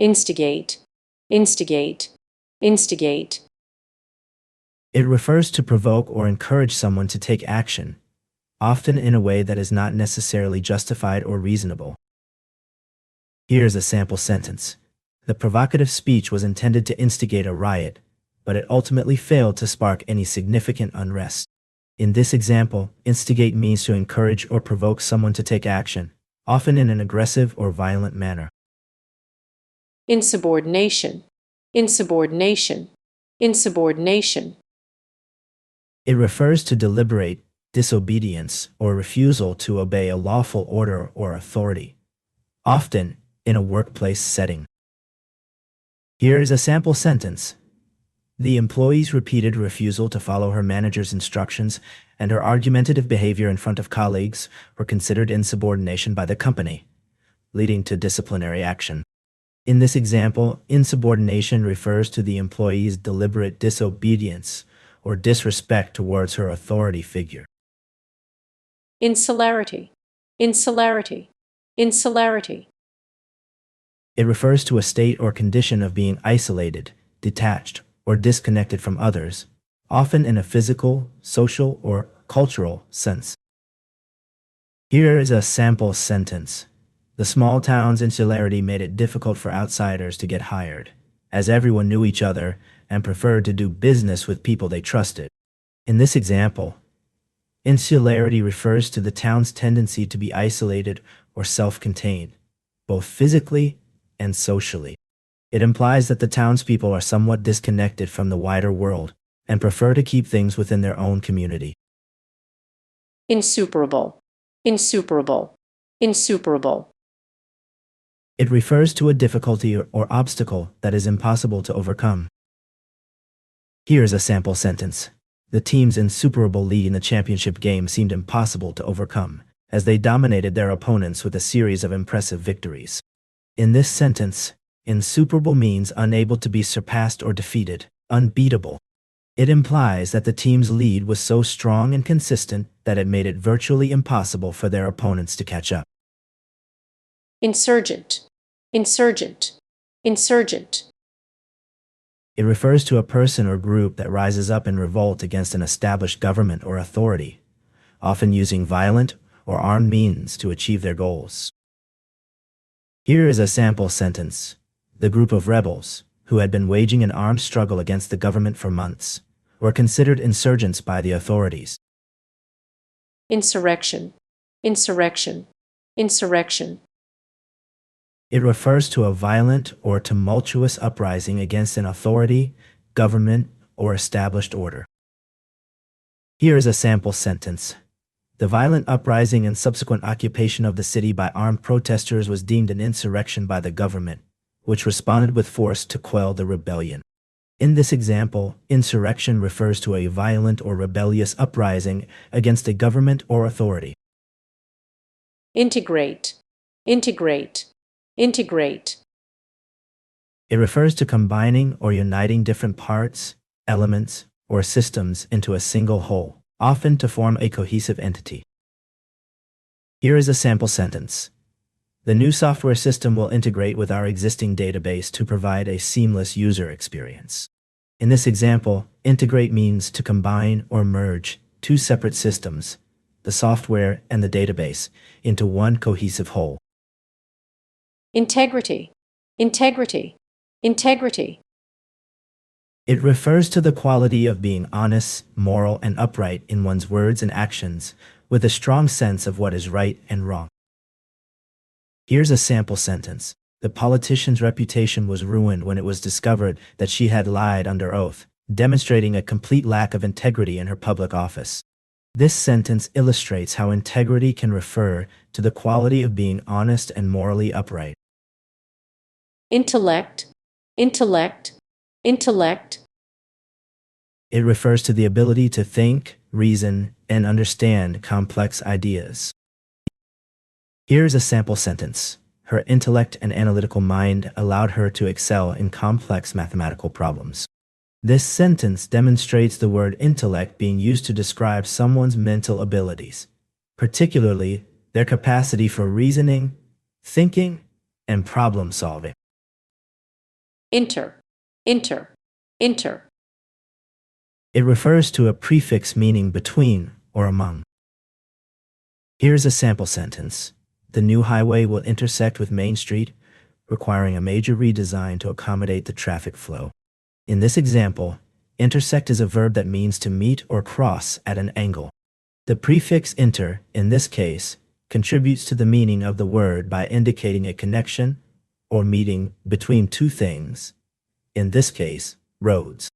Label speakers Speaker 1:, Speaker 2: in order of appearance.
Speaker 1: instigate, instigate, instigate.
Speaker 2: It refers to provoke or encourage someone to take action, often in a way that is not necessarily justified or reasonable. Here's a sample sentence. The provocative speech was intended to instigate a riot, but it ultimately failed to spark any significant unrest. In this example, instigate means to encourage or provoke someone to take action, often in an aggressive or violent manner.
Speaker 1: Insubordination, insubordination, insubordination.
Speaker 2: It refers to deliberate disobedience or refusal to obey a lawful order or authority, often in a workplace setting. Here is a sample sentence. The employee's repeated refusal to follow her manager's instructions and her argumentative behavior in front of colleagues were considered insubordination by the company, leading to disciplinary action. In this example, insubordination refers to the employee's deliberate disobedience or disrespect towards her authority figure.
Speaker 1: Insularity, insularity, insularity.
Speaker 2: It refers to a state or condition of being isolated, detached, or disconnected from others, often in a physical, social, or cultural sense. Here is a sample sentence. The small town's insularity made it difficult for outsiders to get hired, as everyone knew each other and preferred to do business with people they trusted. In this example, insularity refers to the town's tendency to be isolated or self-contained, both physically and socially. It implies that the townspeople are somewhat disconnected from the wider world and prefer to keep things within their own community.
Speaker 1: Insuperable, insuperable, insuperable.
Speaker 2: It refers to a difficulty or obstacle that is impossible to overcome. Here's a sample sentence. The team's insuperable lead in the championship game seemed impossible to overcome, as they dominated their opponents with a series of impressive victories. In this sentence, insuperable means unable to be surpassed or defeated, unbeatable. It implies that the team's lead was so strong and consistent that it made it virtually impossible for their opponents to catch up.
Speaker 1: Insurgent, insurgent, insurgent.
Speaker 2: It refers to a person or group that rises up in revolt against an established government or authority, often using violent or armed means to achieve their goals. Here is a sample sentence. The group of rebels, who had been waging an armed struggle against the government for months, were considered insurgents by the authorities.
Speaker 1: Insurrection, insurrection, insurrection.
Speaker 2: It refers to a violent or tumultuous uprising against an authority, government, or established order. Here is a sample sentence. The violent uprising and subsequent occupation of the city by armed protesters was deemed an insurrection by the government, which responded with force to quell the rebellion. In this example, insurrection refers to a violent or rebellious uprising against a government or authority.
Speaker 1: Integrate, integrate, integrate.
Speaker 2: It refers to combining or uniting different parts, elements, or systems into a single whole, often to form a cohesive entity. Here is a sample sentence. The new software system will integrate with our existing database to provide a seamless user experience. In this example, integrate means to combine or merge two separate systems, the software and the database, into one cohesive whole.
Speaker 1: Integrity, integrity, integrity.
Speaker 2: It refers to the quality of being honest, moral, and upright in one's words and actions, with a strong sense of what is right and wrong. Here's a sample sentence. The politician's reputation was ruined when it was discovered that she had lied under oath, demonstrating a complete lack of integrity in her public office. This sentence illustrates how integrity can refer to the quality of being honest and morally upright.
Speaker 1: Intellect, intellect, intellect.
Speaker 2: It refers to the ability to think, reason, and understand complex ideas. Here's a sample sentence. Her intellect and analytical mind allowed her to excel in complex mathematical problems. This sentence demonstrates the word intellect being used to describe someone's mental abilities, particularly their capacity for reasoning, thinking, and problem solving.
Speaker 1: inter, inter, inter.
Speaker 2: It refers to a prefix meaning between or among. Here's a sample sentence. The new highway will intersect with Main Street, requiring a major redesign to accommodate the traffic flow. In this example, intersect is a verb that means to meet or cross at an angle. The prefix inter, in this case, contributes to the meaning of the word by indicating a connection or meeting between two things, in this case, roads.